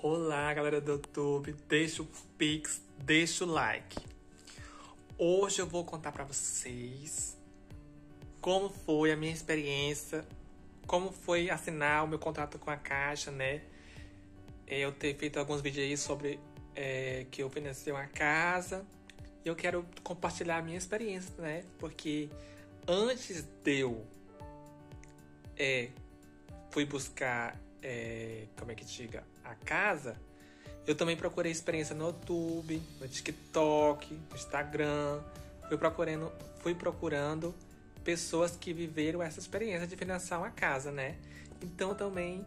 Olá, galera do YouTube, deixa o Pix, deixa o like. Hoje eu vou contar pra vocês como foi a minha experiência, como foi assinar o meu contrato com a Caixa, né? Eu tenho feito alguns vídeos aí sobre que eu financei uma casa e eu quero compartilhar a minha experiência, né? Porque antes de eu fui buscar, como é que diga, a casa, eu também procurei experiência no YouTube, no TikTok, no Instagram. Fui procurando pessoas que viveram essa experiência de financiar uma casa, né? Então também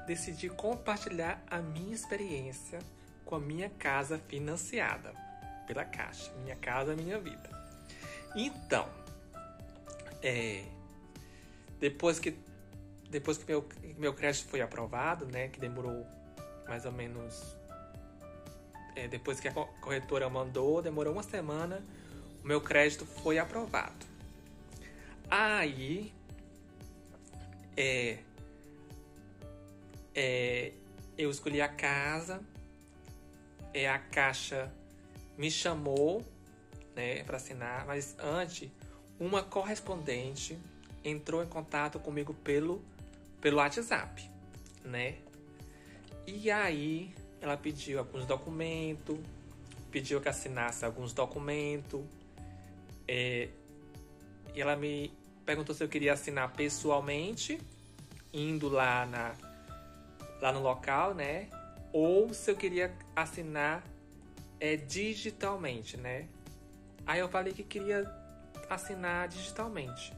decidi compartilhar a minha experiência com a minha casa financiada pela Caixa. Minha casa, minha vida. Então, depois que meu crédito foi aprovado, né, que demorou mais ou menos, depois que a corretora mandou, demorou uma semana, o meu crédito foi aprovado. Aí, eu escolhi a casa, a Caixa me chamou, né, para assinar, mas antes, uma correspondente entrou em contato comigo pelo WhatsApp, né? E aí ela pediu alguns documentos, pediu que assinasse alguns documentos, e ela me perguntou se eu queria assinar pessoalmente, indo lá no local, né? Ou se eu queria assinar digitalmente, né? Aí eu falei que queria assinar digitalmente.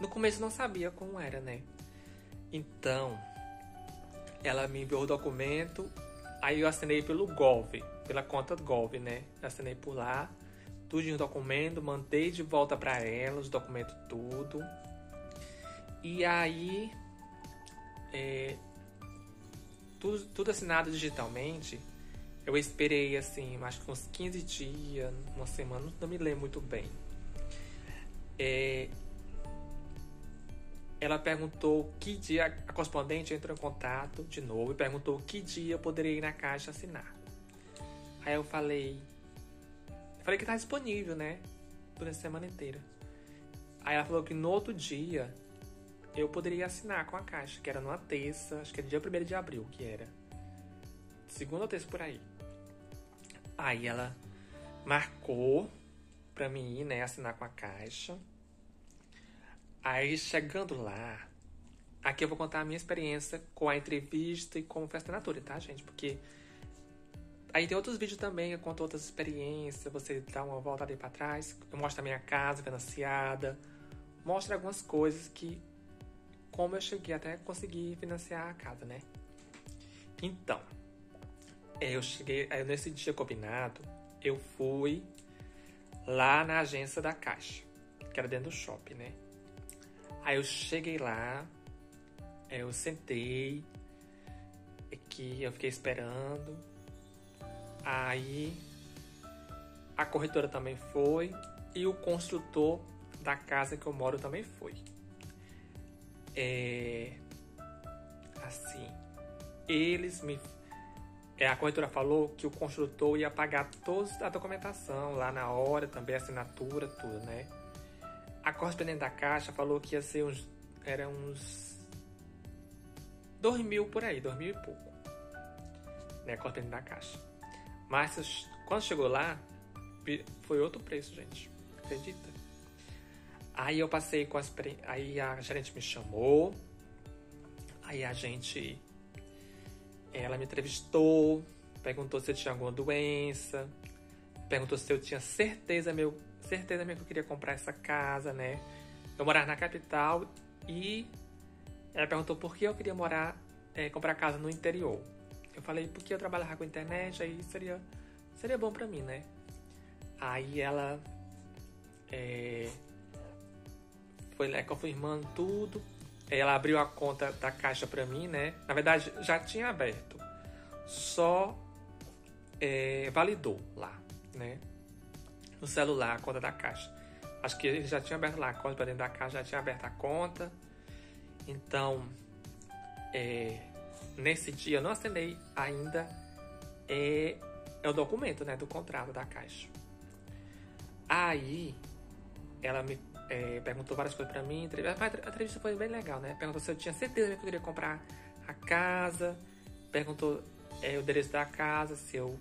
No começo eu não sabia como era, né? Então, ela me enviou o documento, aí eu assinei pelo Gov, pela conta Gov, né? Assinei por lá, tudinho o documento, mandei de volta pra ela, os documentos tudo. E aí, tudo assinado digitalmente, eu esperei, assim, acho que uns 15 dias, uma semana, não me lembro muito bem. Ela perguntou que dia, a correspondente entrou em contato de novo e perguntou que dia eu poderia ir na Caixa assinar. Aí eu falei que tá disponível, né? Durante a semana inteira. Aí ela falou que no outro dia eu poderia assinar com a Caixa, que era numa terça, acho que era dia 1º de abril, que era. Segunda ou terça por aí. Aí ela marcou pra mim ir, né, assinar com a Caixa. Aí, chegando lá, aqui eu vou contar a minha experiência com a entrevista e com a assinatura, tá, gente? Porque aí tem outros vídeos também, eu conto outras experiências, você dá uma volta ali pra trás, eu mostro a minha casa financiada, mostro algumas coisas que, como eu cheguei até conseguir financiar a casa, né? Então, eu cheguei, aí nesse dia combinado, eu fui lá na agência da Caixa, que era dentro do shopping, né? Aí eu cheguei lá, eu sentei, que eu fiquei esperando. Aí a corretora também foi e o construtor da casa que eu moro também foi. Assim, a corretora falou que o construtor ia pagar toda a documentação lá na hora, também a assinatura, tudo, né? A correspondente da Caixa falou que ia ser uns 2.000 por aí, 2.000 e pouco, né, a correspondente da Caixa. Mas quando chegou lá, foi outro preço, gente, acredita? Aí eu passei aí a gerente me chamou, aí ela me entrevistou, perguntou se eu tinha alguma doença, perguntou se eu tinha certeza mesmo que eu queria comprar essa casa, né? Eu morava na capital e ela perguntou por que eu queria comprar casa no interior. Eu falei porque eu trabalhava com internet, aí seria bom pra mim, né? Aí ela foi lá confirmando tudo. Ela abriu a conta da Caixa pra mim, né? Na verdade, já tinha aberto. Só validou lá, né? No celular, a conta da Caixa. Acho que ele já tinha aberto lá a conta para dentro da Caixa, já tinha aberto a conta. Então, nesse dia eu não assinei ainda o documento, né, do contrato da Caixa. Aí ela me perguntou várias coisas pra mim. A entrevista foi bem legal, né? Perguntou se eu tinha certeza que eu queria comprar a casa. Perguntou o endereço da casa, se eu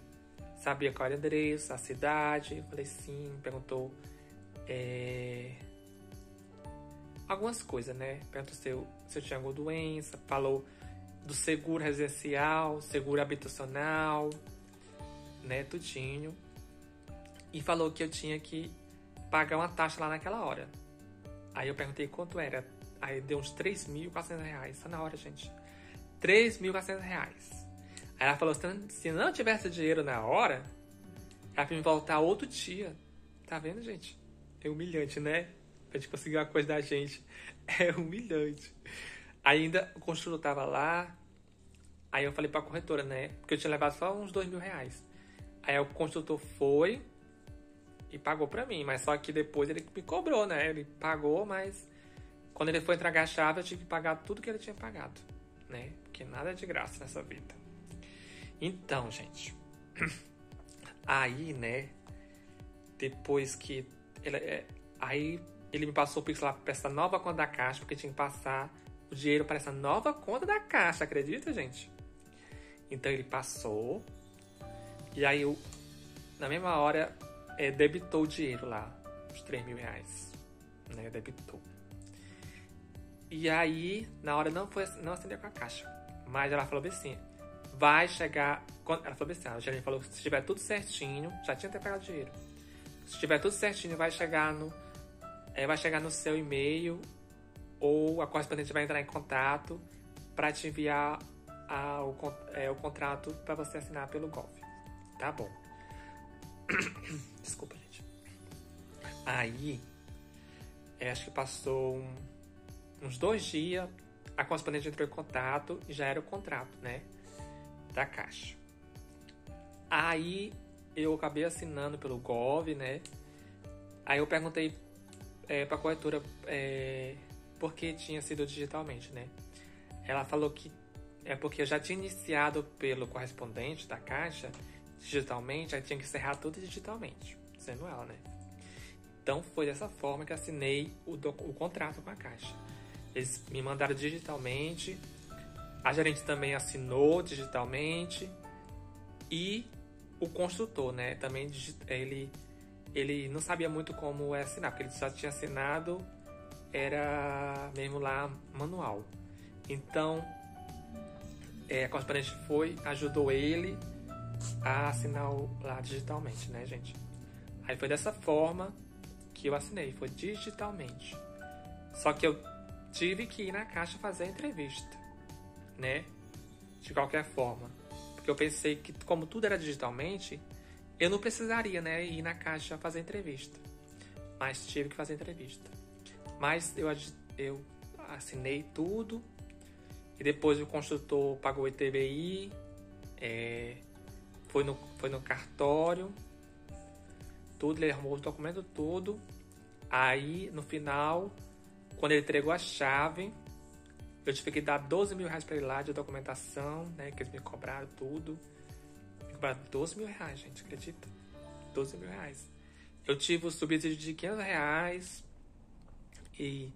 sabia qual era o endereço, a cidade. Eu falei sim. Perguntou algumas coisas, né? Perguntou se eu tinha alguma doença. Falou do seguro residencial, seguro habitacional, né? Tudinho. E falou que eu tinha que pagar uma taxa lá naquela hora. Aí eu perguntei quanto era. Aí deu uns R$3.400. Só na hora, gente. R$3.400. Aí ela falou, se não tivesse dinheiro na hora, ela ia me voltar outro dia. Tá vendo, gente? É humilhante, né? Pra gente conseguir uma coisa da gente. É humilhante. Ainda o construtor tava lá. Aí eu falei pra corretora, né? Porque eu tinha levado só uns R$2.000. Aí o construtor foi e pagou pra mim. Mas só que depois ele me cobrou, né? Ele pagou, mas quando ele foi entregar a chave, eu tive que pagar tudo que ele tinha pagado, né? Porque nada é de graça nessa vida. Então, gente. Aí, né? Depois que aí ele me passou o Pix lá pra essa nova conta da Caixa, porque tinha que passar o dinheiro para essa nova conta da Caixa, acredita, gente? Então ele passou. E aí eu, na mesma hora, debitou o dinheiro lá, os R$3.000, né? Debitou. E aí, na hora não acendeu com a Caixa. Mas ela falou assim, vai chegar... Ela falou assim, a gerente falou, se estiver tudo certinho, já tinha até pagado o dinheiro. Se estiver tudo certinho, vai chegar no seu e-mail, ou a correspondente vai entrar em contato para te enviar o contrato para você assinar pelo Gov. Tá bom. Desculpa, gente. Aí, acho que passou uns 2 dias, a correspondente entrou em contato e já era o contrato, né? Da Caixa. Aí, eu acabei assinando pelo Gov, né? Aí eu perguntei pra corretora por que tinha sido digitalmente, né? Ela falou que é porque eu já tinha iniciado pelo correspondente da Caixa digitalmente, aí tinha que encerrar tudo digitalmente, sendo ela, né? Então foi dessa forma que assinei o contrato com a Caixa. Eles me mandaram digitalmente, a gerente também assinou digitalmente e o construtor, né? Também ele não sabia muito como assinar, porque ele só tinha assinado, era mesmo lá manual. Então a correspondente ajudou ele a assinar lá digitalmente, né, gente? Aí foi dessa forma que eu assinei, foi digitalmente. Só que eu tive que ir na Caixa fazer a entrevista, né? De qualquer forma. Porque eu pensei que, como tudo era digitalmente, eu não precisaria, né, ir na Caixa fazer a entrevista. Mas tive que fazer a entrevista. Mas eu assinei tudo. E depois o construtor pagou o ITBI. Foi no cartório. Tudo, ele arrumou os documentos, tudo. Aí, no final, quando ele entregou a chave, eu tive que dar R$12.000 pra ele lá de documentação, né? Que eles me cobraram tudo. Me cobraram R$12.000, gente, acredita? R$12.000. Eu tive o subsídio de R$500. E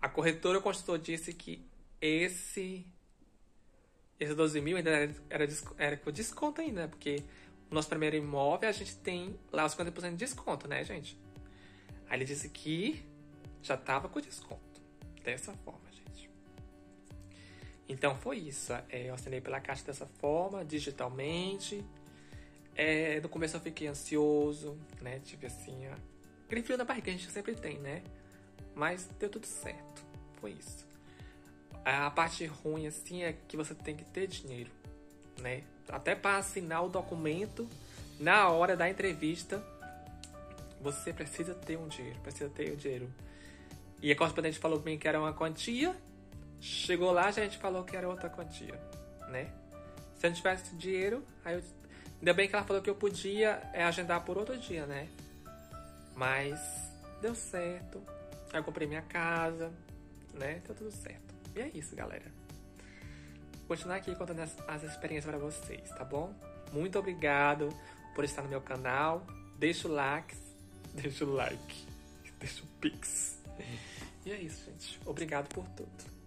a corretora, o construtor disse que esse 12.000 ainda era com desconto ainda, porque o nosso primeiro imóvel a gente tem lá os 50% de desconto, né, gente? Aí ele disse que já tava com desconto. Dessa forma, gente. Então foi isso. Eu assinei pela Caixa dessa forma, digitalmente. No começo eu fiquei ansioso, né? Tive assim, aquele frio na barriga que a gente sempre tem, né? Mas deu tudo certo. Foi isso. A parte ruim, assim, é que você tem que ter dinheiro, né? Até para assinar o documento, na hora da entrevista, você precisa ter um dinheiro. E a correspondente falou pra mim que era uma quantia. Chegou lá, a gente falou que era outra quantia, né? Se eu não tivesse dinheiro, ainda bem que ela falou que eu podia agendar por outro dia, né? Mas deu certo. Aí eu comprei minha casa, né? Deu tudo certo. E é isso, galera. continuar aqui contando as experiências para vocês, tá bom? Muito obrigado por estar no meu canal. Deixa o like, deixa o pix. E é isso, gente. Obrigado por tudo.